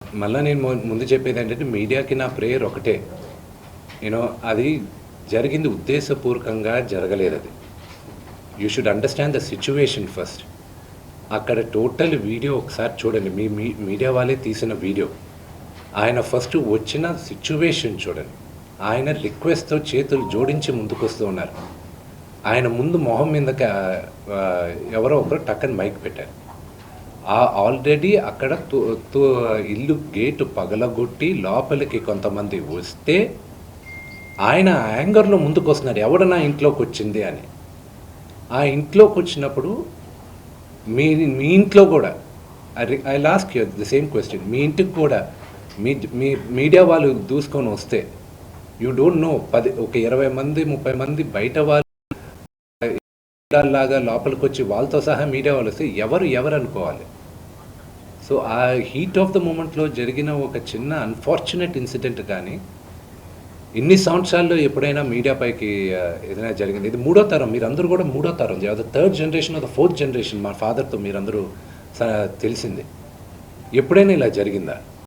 మళ్ళా నేను ముందు చెప్పేదేంటంటే మీడియాకి నా ప్రేయర్ ఒకటే. అది జరిగింది ఉద్దేశపూర్వకంగా జరగలేదది. You should understand the situation first. అక్కడ టోటల్ వీడియో ఒకసారి చూడండి. మీడియా వాళ్ళే తీసిన వీడియో. ఆయన ఫస్ట్ వచ్చిన సిట్యుయేషన్ చూడండి. ఆయన రిక్వెస్ట్‌తో చేతులు జోడించి ముందుకొస్తూ ఉన్నారు. ఆయన ముందు మొహం మీదకి ఎవరో ఒకరు టక్కని మైక్ పెట్టారు. ఆల్రెడీ అక్కడ ఇల్లు గేటు పగలగొట్టి లోపలికి కొంతమంది వస్తే ఆయన యాంగర్‌లో ముందుకొస్తున్నారు. ఎవడు నా ఇంట్లోకి వచ్చింది అని. ఆ ఇంట్లోకి వచ్చినప్పుడు మీ మీ ఇంట్లో కూడా I ask you the same question. మీ ఇంటికి కూడా మీ మీడియా వాళ్ళు దూసుకొని వస్తే యూ డోంట్ నో ఒక 20 మంది 30 మంది బయట వాళ్ళు లాగా లోపలికి వచ్చి వాళ్ళతో సహా మీడియా వాళ్ళు వస్తే ఎవరు అనుకోవాలి. సో ఆ హీట్ ఆఫ్ ద మూమెంట్లో జరిగిన ఒక చిన్న అన్ఫార్చునేట్ ఇన్సిడెంట్ కానీ ఇన్ని సంవత్సరాల్లో ఎప్పుడైనా మీడియా పైకి ఏదైనా జరిగింది. ఇది మూడో తరం, మీరందరూ కూడా మూడో తరం, third generation of the fourth generation మా ఫాదర్తో మీరందరూ తెలిసింది. ఎప్పుడైనా ఇలా జరిగిందా?